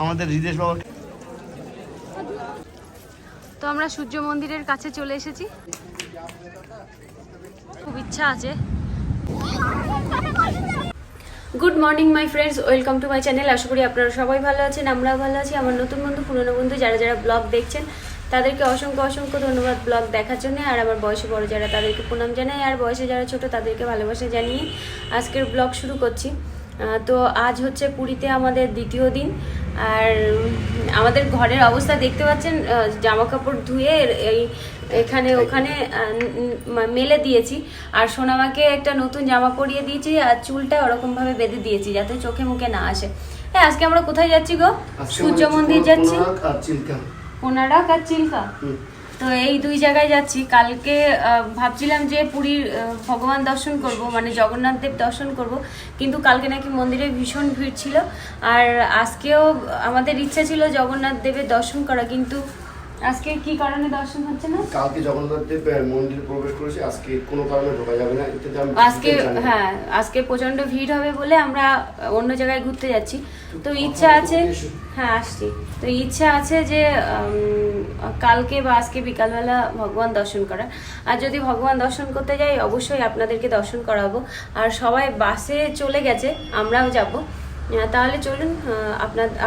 আমাদের হৃদেশ বাবা। তো আমরা সূর্য মন্দিরের কাছে চলে এসেছি। খুব ইচ্ছা আছে। Good morning my friends, welcome to my channel. আশা করি আপনারা সবাই ভালো আছেন, আমরাও ভালো আছি। আমার নতুন বন্ধু, পুরনো বন্ধু যারা যারা ব্লগ দেখছেন তাদেরকে অসংখ্য অসংখ্য ধন্যবাদ ব্লগ দেখার জন্য। আর আমার বয়সে বড় যারা তাদেরকে প্রণাম জানাই, আর বয়সে যারা ছোট তাদেরকে ভালোবাসা জানিয়ে আজকের ব্লগ শুরু করছি। তো আজ হচ্ছে পুরীতে আমাদের দ্বিতীয় দিন। আর আমাদের ঘরের অবস্থা দেখতে পাচ্ছেন, জামা কাপড় ধুয়ে এই এখানে ওখানে মেলে দিয়েছি। আর সোনামাকে একটা নতুন জামা পরিয়ে দিয়েছি, আর চুলটা ওরকমভাবে বেঁধে দিয়েছি যাতে চোখে মুখে না আসে। হ্যাঁ, আজকে আমরা কোথায় যাচ্ছি গো? সূর্য মন্দির যাচ্ছি, কোনারক আর চিল্কা। তো এই দুই জায়গায় যাচ্ছি। কালকে ভাবছিলাম যে পুরীর ভগবান দর্শন করব, মানে জগন্নাথ দেব দর্শন করব, কিন্তু কালকে নাকি মন্দিরে ভীষণ ভিড় ছিল। আর আজকেও আমাদের ইচ্ছা ছিল জগন্নাথ দেবের দর্শন করা, কিন্তু আজকে কি কারণে দর্শন হচ্ছে না? কালকে জগন্নাথ দেব মন্দিরে প্রবেশ করেছে, আজকে কোনো কারণে ঢোকা যাবে না। আজকে হ্যাঁ, আজকে প্রচন্ড ভিড় হবে বলে আমরা অন্য জায়গায় ঘুরতে যাচ্ছি। তো ইচ্ছা আছে, হ্যাঁ আসছি, তো ইচ্ছা আছে যে কালকে বা আজকে বিকালবেলা ভগবান দর্শন করা। আর যদি ভগবান দর্শন করতে যাই অবশ্যই আপনাদেরকে দর্শন করাবো। আর সবাই বাসে চলে গেছে, আমরাও যাব। তাহলে চলুন,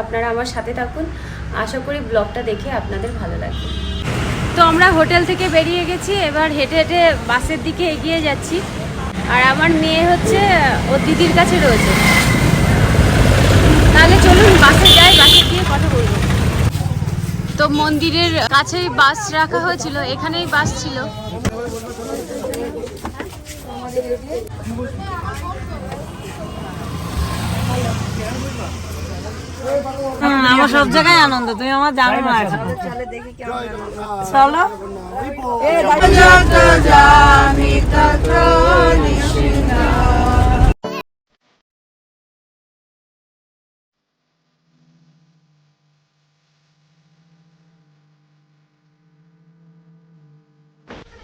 আপনারা আমার সাথে থাকুন। আশা করি ব্লগটা দেখে আপনাদের ভালো লাগবে। তো আমরা হোটেল থেকে বেরিয়ে গেছি, এবার হেঁটে হেঁটে বাসের দিকে এগিয়ে যাচ্ছি। আর আমার মেয়ে হচ্ছে ওর দিদির কাছে রয়েছে। তাহলে চলুন বাসে যাই, বাসে গিয়ে কথা বলবো। তো মন্দিরের কাছেই বাস রাখা হয়েছিল, এখানেই বাস ছিল। আমার সব জায়গায় আনন্দ, তুমি আমার জানো না। চলো।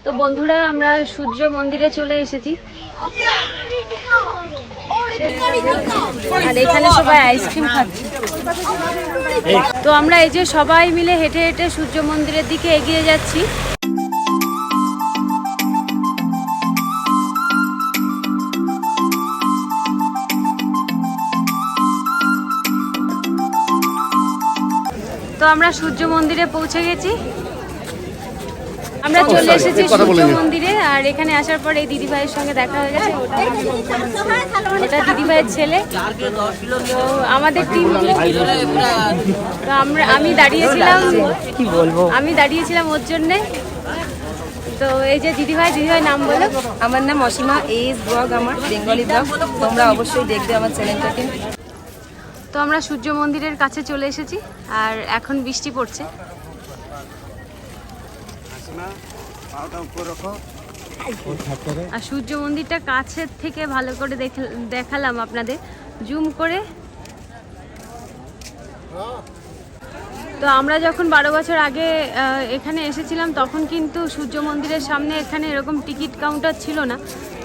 তো বন্ধুরা, আমরা সূর্য মন্দিরে চলে এসেছি। আর এখানে সবাই আইসক্রিম খাচ্ছে। তো আমরা এই যে সবাই মিলে হেঁটে হেঁটে সূর্য মন্দিরের দিকে এগিয়ে যাচ্ছি। তো আমরা সূর্য মন্দিরে পৌঁছে গেছি। আমরা চলে এসেছি সূর্য মন্দিরে। আর এখানে আসার পর এই দিদিভাইয়ের সঙ্গে দেখা হয়ে গেছে। ওটা দিদিভাইয়ের ছেলে। তো আমাদের টিম, তো আমি দাঁড়িয়েছিলাম, কি বলবো, আমি দাঁড়িয়েছিলাম ওর জন্যে। তো এই যে দিদিভাই নাম বলো। আমার নাম অসীমা, এইজ ব্লগ আমার বেঙ্গলি ব্লগ, তোমরা অবশ্যই দেখবে আমার চ্যানেলটাকে। তো আমরা সূর্য মন্দিরের কাছে চলে এসেছি, আর এখন বৃষ্টি পড়ছে। আর সূর্য মন্দিরটা কাছের থেকে ভালো করে দেখালাম আপনাদের জুম করে। তো আমরা যখন 12 বছর আগে এখানে এসেছিলাম তখন কিন্তু সূর্য মন্দিরের সামনে এখানে এরকম টিকিট কাউন্টার ছিল না।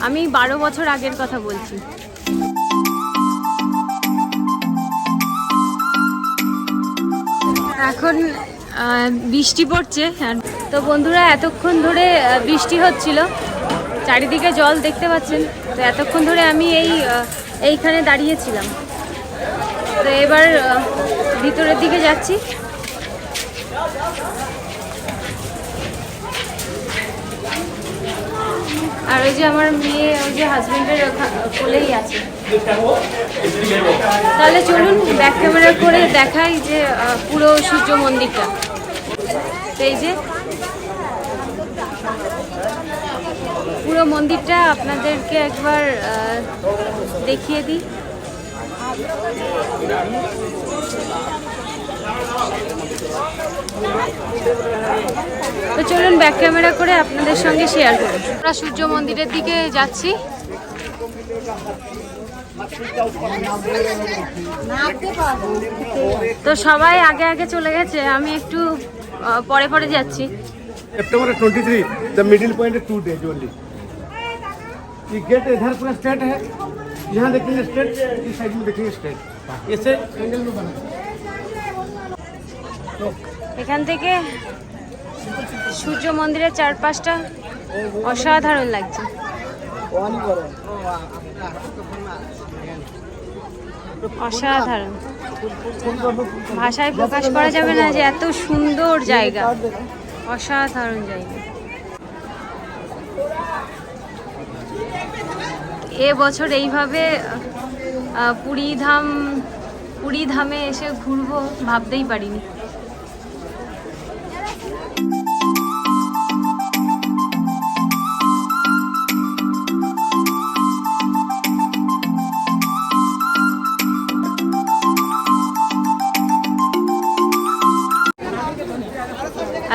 আমি 12 বছর আগের কথা বলছি। এখন বৃষ্টি পড়ছে। তো বন্ধুরা, এতক্ষণ ধরে বৃষ্টি হচ্ছিল, চারিদিকে জল দেখতে পাচ্ছেন। তো এতক্ষণ ধরে আমি এইখানে দাঁড়িয়েছিলাম। তো এবার ভিতরের দিকে যাচ্ছি। আর ওই যে আমার মেয়ে, ওই যে হাজবেন্ডের কোলেই আছে। তাহলে চলুন ব্যাক ক্যামেরা করে দেখাই যে পুরো সূর্য মন্দিরটা। এই যে পুরো মন্দিরটা আপনাদেরকে একবার দেখিয়ে দিই। তো চলুন ব্যাক ক্যামেরা করে আপনাদের সঙ্গে শেয়ার করি। আমরা সূর্য মন্দিরের দিকে যাচ্ছি। তো সবাই আগে আগে চলে গেছে, আমি একটু পরে পরে যাচ্ছি। September 23, the middle point is 2 days only. ये गेट इधर पूरा स्ट्रेट है, यहाँ देखेंगे स्ट्रेट, इस साइड में देखेंगे स्ट्रेट। এখান থেকে সূর্য মন্দিরের চারপাশটা অসাধারণ লাগছে। অসাধারণ, ভাষায় প্রকাশ করা যাবে না যে এত সুন্দর জায়গা, অসাধারণ জায়গা। এবছর এইভাবে পুরী ধামে এসে ঘুরবো ভাবতেই পারিনি।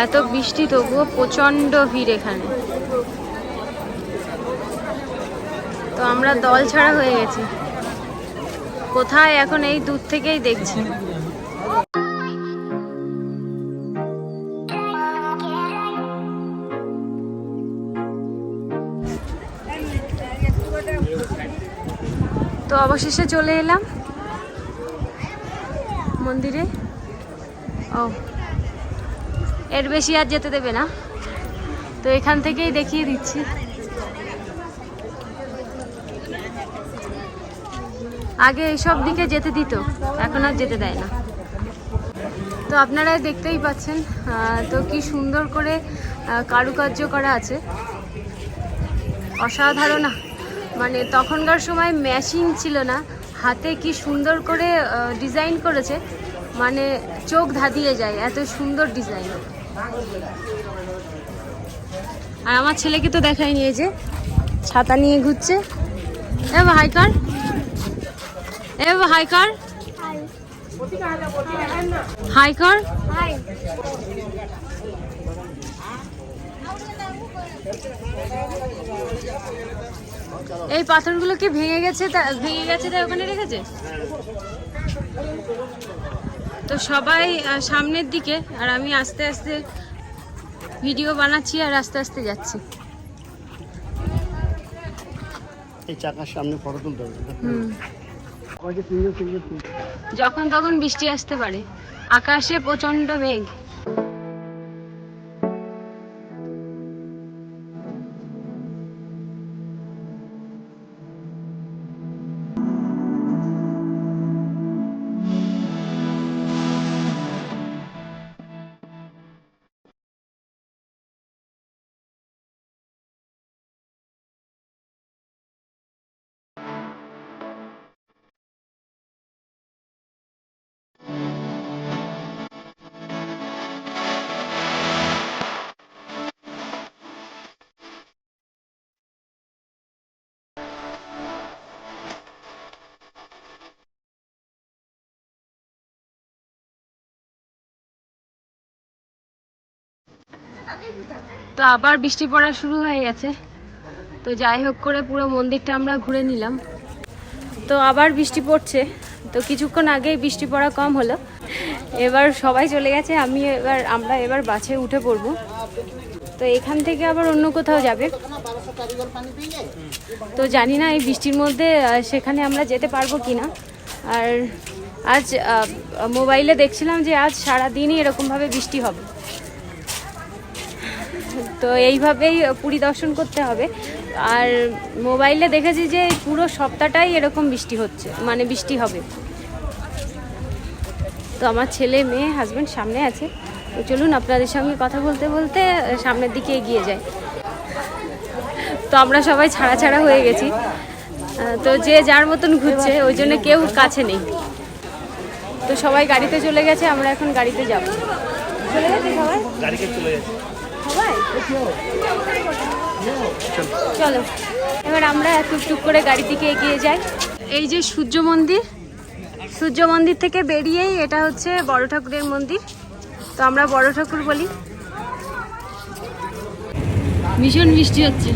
এত বৃষ্টি তবুও প্রচণ্ড ভিড় এখানে। তো আমরা দল ছাড়া হয়ে গেছি, কোথায় এখন এই দূর থেকেই দেখছি। তো অবশেষে চলে এলাম মন্দিরে। ও, এর বেশি আর যেতে দেবে না, তো এখান থেকেই দেখিয়ে দিচ্ছি। আগে এইসব দিকে যেতে দিত, এখন আর যেতে দেয় না। তো আপনারা দেখতেই পাচ্ছেন, তো কি সুন্দর করে কারুকার্য করা আছে, অসাধারণ। মানে তখনকার সময় মেশিন ছিল না, হাতে কি সুন্দর করে ডিজাইন করেছে, মানে চোখ ধাঁধিয়ে যায়, এত সুন্দর ডিজাইন। আর আমার ছেলেকে তো দেখাই নিয়ে যে ছাতা নিয়ে ঘুরছে। এ হাই কর, এ হাই কর, হাই কর। এই পাথরগুলো কি ভেঙে গেছে তাই ওখানে রেখেছে। তো সবাই সামনের দিকে, আর আমি আস্তে আস্তে ভিডিও বানাচ্ছি আর আস্তে আস্তে যাচ্ছি। এই চাকার সামনে ফটো তুলতে হবে। যখন তখন বৃষ্টি আসতে পারে, আকাশে প্রচন্ড মেঘ। তো আবার বৃষ্টি পড়া শুরু হয়ে গেছে। তো যাই হোক করে পুরো মন্দিরটা আমরা ঘুরে নিলাম। তো আবার বৃষ্টি পড়ছে, তো কিছুক্ষণ আগেই বৃষ্টি পড়া কম হলো। এবার সবাই চলে গেছে, আমরা এবার বাসে উঠে পড়বো। তো এখান থেকে আবার অন্য কোথাও যাবে, তো জানি না এই বৃষ্টির মধ্যে সেখানে আমরা যেতে পারবো কিনা। আর আজ মোবাইলে দেখছিলাম যে আজ সারাদিনই এরকমভাবে বৃষ্টি হবে। তো এইভাবেই পুরী দর্শন করতে হবে। আর মোবাইলে দেখেছি যে পুরো সপ্তাহটাই এরকম বৃষ্টি হচ্ছে, মানে বৃষ্টি হবে। তো আমার ছেলে মেয়ে হাজব্যান্ড সামনে আছে, তো চলুন আপনাদের সঙ্গে কথা বলতে বলতে সামনের দিকে এগিয়ে যায়। তো আমরা সবাই ছাড়া ছাড়া হয়ে গেছি, তো যে যার মতন ঘুরছে, ওই জন্য কেউ কাছে নেই। তো সবাই গাড়িতে চলে গেছে, আমরা এখন গাড়িতে যাব। চলে গেছে সবাই, গাড়িতে চলে গেছে সবাই। চলো এবার আমরা টুকটুক করে গাড়ি দিকে এগিয়ে যাই। এই যে সূর্য মন্দির থেকে বেরিয়েই এটা হচ্ছে বড় ঠাকুরের মন্দির, তো আমরা বড় ঠাকুর বলি। ভীষণ বৃষ্টি হচ্ছে।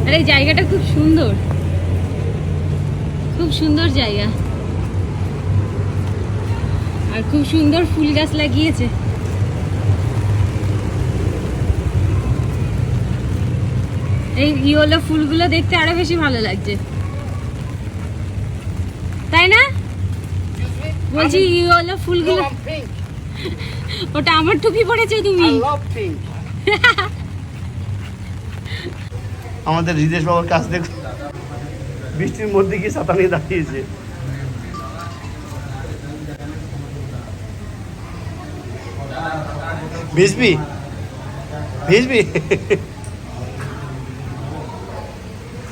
আর এই জায়গাটা খুব সুন্দর, খুব সুন্দর জায়গা, আর খুব সুন্দর ফুল গাছ লাগিয়েছে। এই ইয়েলো ফুলগুলো দেখতে আরো বেশি ভালো লাগছে, তাই না? বলছি ইয়েলো ফুলগুলো, ওটা আমার টুপি পরেছো তুমি। আমাদের হৃদেশ বাবার কাছ দেখো, বৃষ্টির মধ্যে কি ছাতা নিয়ে দাঁড়িয়েছে। ভিজবি ভিজবি।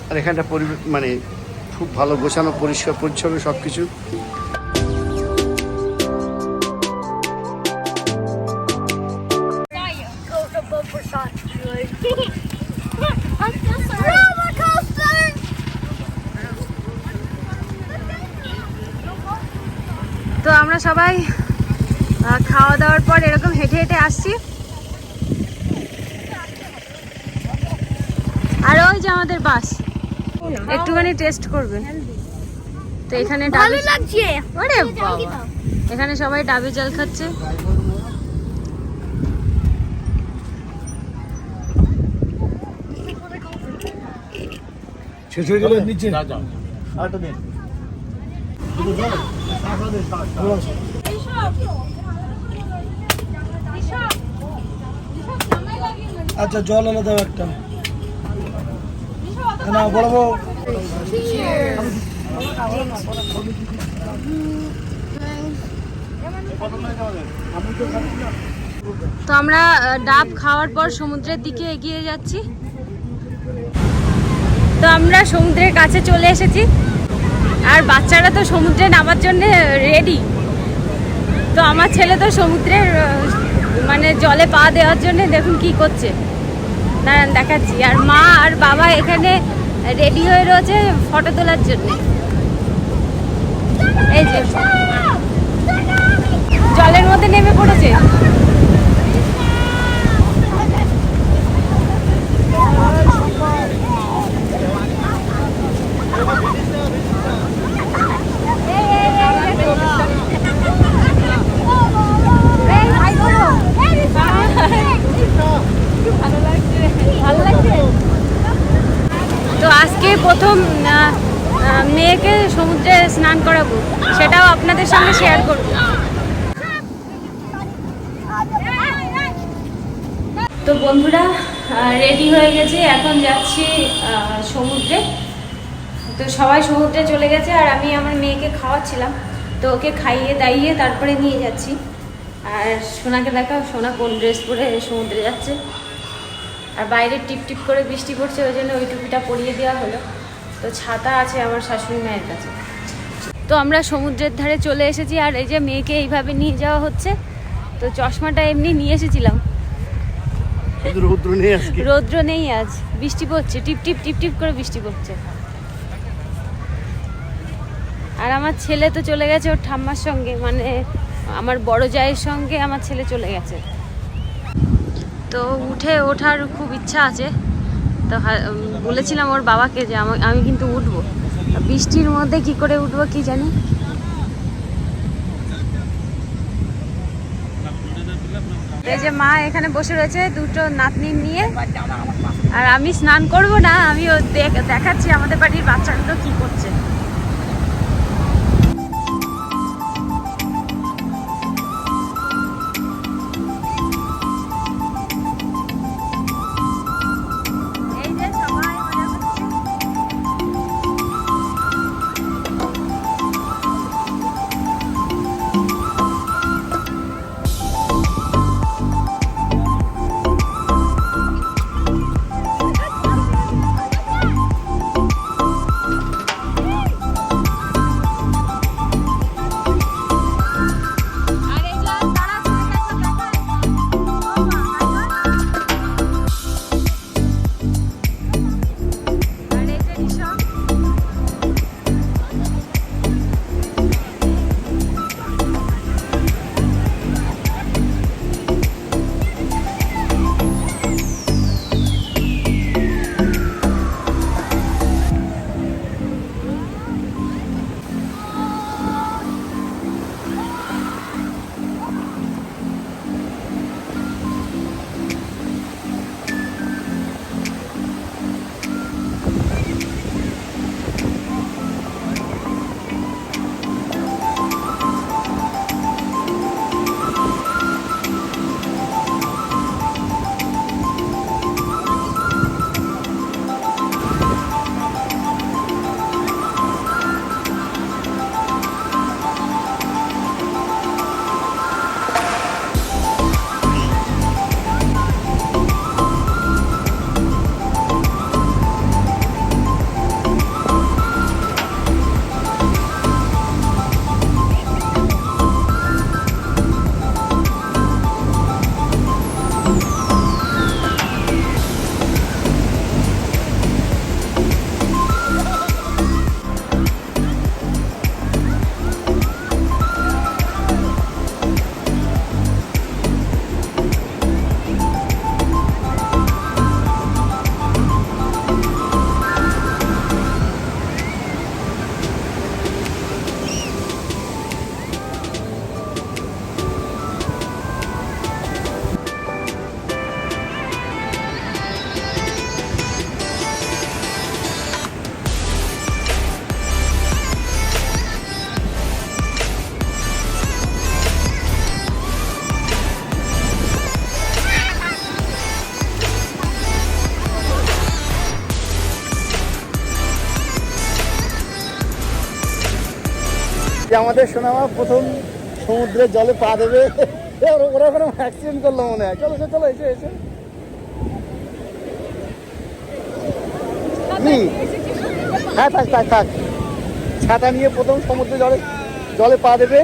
আর এখানটা পরিবেশ মানে খুব ভালো গোছানো, পরিষ্কার পরিচ্ছন্ন সব কিছু। তো আমরা সবাই খাওয়া দাওয়ার পর এরকম হেঁটে হেঁটে আসছি, আর ওই যে আমাদের বাস, একটুখানি টেস্ট করবে। তো এখানে ভালো লাগছে, ওরে বাবা, এখানে সবাই ডাবে জল খাচ্ছে। শেষ হয়ে গেল নিচে। আরেকটা দিন। আচ্ছা জল এনে দাও একটা। না বড় বউ। তো আমরা ডাব খাওয়ার পর সমুদ্রের দিকে এগিয়ে যাচ্ছি। তো আমরা সমুদ্রের কাছে চলে এসেছি, আর বাচ্চারা তো সমুদ্রে নামার জন্য রেডি। তো আমার ছেলে তো সমুদ্রের মানে জলে পা দেওয়ার জন্য দেখুন কি করছে, দাঁড়ান দেখাচ্ছি। আর মা আর বাবা এখানে রেডি হয়ে রয়েছে ফটো তোলার জন্য। এই যে জলের মধ্যে নেমে পড়েছে। তো আজকে প্রথম মেয়েকে সমুদ্রে স্নান করাবো, সেটাও আপনাদের সঙ্গে শেয়ার করব। তো বন্ধুরা রেডি হয়ে গেছে, এখন যাচ্ছি সমুদ্রে। তো সবাই সমুদ্রে চলে গেছে, আর আমি আমার মেয়েকে খাওয়াচ্ছিলাম। তো ওকে খাইয়ে দাইয়ে তারপরে নিয়ে যাচ্ছি। আর সোনাকে দেখাও, সোনা কোন ড্রেস পরে সমুদ্রে যাচ্ছে। আর বাইরে টিপ টিপ করে বৃষ্টি পড়ছে, ওই জন্য ওই টুপিটা পরিয়ে দেওয়া হলো। তো ছাতা আছে আমার শাশুড়ি মায়ের কাছে। তো আমরা সমুদ্রের ধারে চলে এসেছি, আর এই যে মেয়েকে এইভাবে নিয়ে যাওয়া হচ্ছে। তো চশমাটা এমনি নিয়ে এসেছিলাম, রৌদ্র নেই আজ, বৃষ্টি পড়ছে, টিপ টিপ টিপ টিপ করে বৃষ্টি পড়ছে। আর আমার ছেলে তো চলে গেছে ওর ঠাম্মার সঙ্গে, মানে আমার বড় জায়ের সঙ্গে আমার ছেলে চলে গেছে। তো উঠে ওঠার খুব ইচ্ছা আছে। তো বলেছিলাম ওর বাবাকে যে আমি কিন্তু উঠবো, বৃষ্টির মধ্যে কি করে উঠবো কি জানি। এই যে মা এখানে বসে রয়েছে দুটো নাতনি নিয়ে, আর আমি স্নান করব না, আমি দেখাচ্ছি আমাদের বাড়ির বাচ্চাগুলো কি করছে। যে আমাদের সোনামা প্রথম সমুদ্রের জলে পা দেবে। ওরা ওখানে অ্যাক্সিডেন্ট করলো মনে হয়। চলো চলো এসে এসে হ্যাঁ থাক থাক থাক, ছাতা নিয়ে প্রথম সমুদ্রে জলে পা দেবে।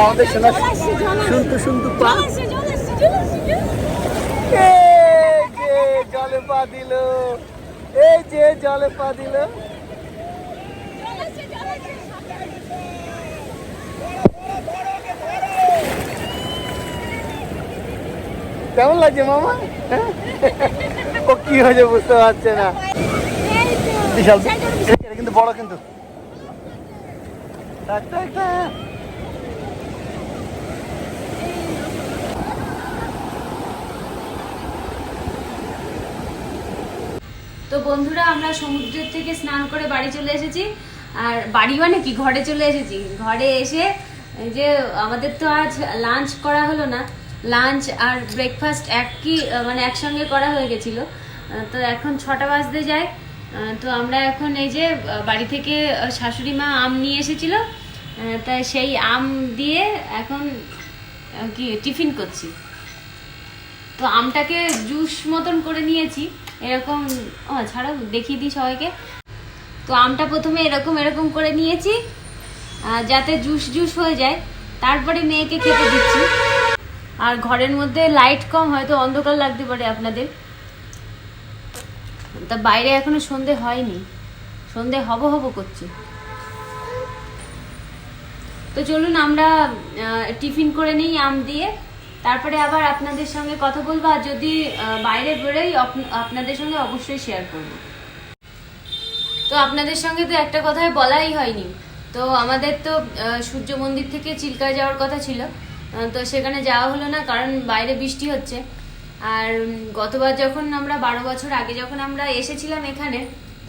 আমাদের শোনা শুনতু পা জলে পা দিল, এই যে জলে পা দিল। কেমন লাগছে মামা? ও কি হয়েছে বুঝতে পারছে না। বিশাল কিন্তু বড় কিন্তু। তো বন্ধুরা আমরা সমুদ্রের থেকে স্নান করে বাড়ি চলে এসেছি। আর বাড়ি মানে কি, ঘরে চলে এসেছি। ঘরে এসে যে আমাদের তো আজ লাঞ্চ করা হলো না, লাঞ্চ আর ব্রেকফাস্ট মানে একসঙ্গে করা হয়ে গেছিলো। তো এখন 6টা বাজতে যায়। তো আমরা এখন এই যে বাড়ি থেকে শাশুড়ি মা আম নিয়ে এসেছিল, তাই সেই আম দিয়ে এখন কি টিফিন করছি। তো আমটাকে জুস মতন করে নিয়েছি এরকম। ছাড়াও দেখিয়ে দিই সবাইকে। তো আমটা প্রথমে এরকম করে নিয়েছি যাতে জুস হয়ে যায়, তারপরে মেয়েকে খেতে দিচ্ছি। আর ঘরের মধ্যে লাইট কম, হয়তো অন্ধকার লাগতে পারে আপনাদের। তা বাইরে এখনো সন্ধে হয়নি, সন্ধে হব করছে। তো চলুন আমরা টিফিন করে নিই আম দিয়ে, তারপরে আবার আপনাদের সঙ্গে কথা বলবো। আর যদি বাইরে বেরোই আপনাদের সঙ্গে অবশ্যই শেয়ার করব। তো আপনাদের সঙ্গে তো একটা কথাই বলাই হয়নি। তো আমাদের তো সূর্য মন্দির থেকে চিল্কায় যাওয়ার কথা ছিল, তো সেখানে যাওয়া হলো না কারণ বাইরে বৃষ্টি হচ্ছে। আর গতবার যখন আমরা 12 বছর আগে যখন আমরা এসেছিলাম এখানে,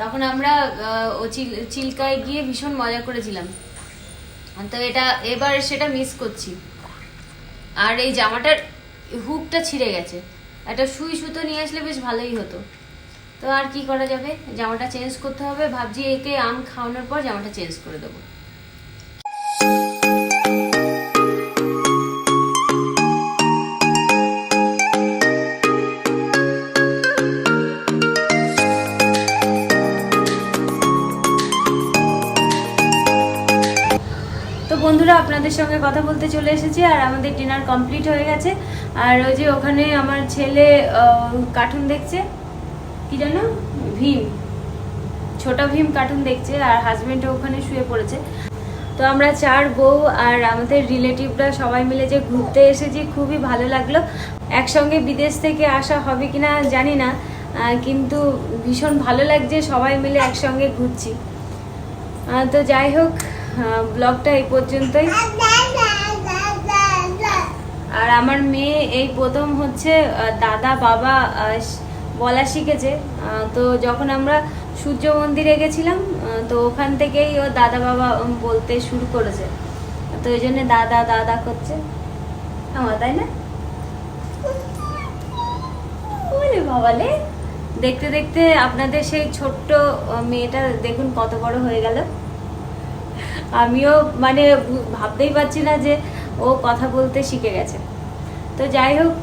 তখন আমরা চিল্কায় গিয়ে ভীষণ মজা করেছিলাম। তো এবার সেটা মিস করছি। আর এই জামাটার হুকটা ছিঁড়ে গেছে, একটা সুই সুতো নিয়ে আসলে বেশ ভালোই হতো। তো আর কি করা যাবে, জামাটা চেঞ্জ করতে হবে। ভাবছি একে আম খাওয়ানোর পর জামাটা চেঞ্জ করে দেবো। বন্ধুরা আপনাদের সঙ্গে কথা বলতে চলে এসেছি আর আমাদের ডিনার কমপ্লিট হয়ে গেছে। আর ওই যে ওখানে আমার ছেলে কার্টুন দেখছে, কি জানো, ভীম, ছোট ভীম কার্টুন দেখছে। আর হাজবেন্ডও ওখানে শুয়ে পড়েছে। তো আমরা 4 বউ আর আমাদের রিলেটিভরা সবাই মিলে যে ঘুরতে এসেছি, খুবই ভালো লাগলো। একসঙ্গে বিদেশ থেকে আসা হবে কিনা জানি না, কিন্তু ভীষণ ভালো লাগছে সবাই মিলে একসঙ্গে ঘুরছি। তো যাই হোক, ব্লগটা এই পর্যন্তই। আর আমার মেয়ে এই প্রথম হচ্ছে দাদা বাবা বলা শিখেছে। তো যখন আমরা সূর্য মন্দিরে গেছিলাম, তো ওখান থেকেই ও দাদা বাবা বলতে শুরু করেছে। তো ওই জন্য দাদা দাদা করছে আমার, তাই না? ওরে বাবালে, দেখতে দেখতে আপনাদের সেই ছোট্ট মেয়েটা দেখুন কত বড় হয়ে গেল। আমিও মানে ভাবতেই পারছি না যে ও কথা বলতে শিখে গেছে। তো যাই হোক,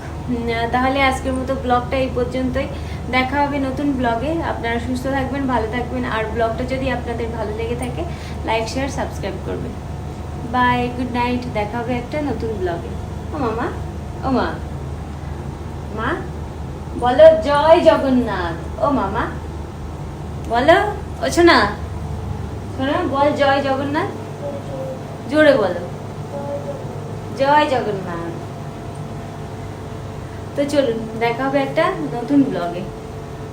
তাহলে আজকের মতো ব্লগটা এই পর্যন্তই। দেখা হবে নতুন ব্লগে। আপনারা সুস্থ থাকবেন, ভালো থাকবেন। আর ব্লগটা যদি আপনাদের ভালো লেগে থাকে, লাইক শেয়ার সাবস্ক্রাইব করবেন। Bye, good night. দেখা হবে একটা নতুন ব্লগে। ও মামা, ও মা, মা বলো জয় জগন্নাথ। ও মামা বলো, ও শোনা শোনা, বল জয় জগন্নাথ, জোরে বলো জয় জগন্নাথ। তো চলুন দেখা হবে একটা নতুন ব্লগে।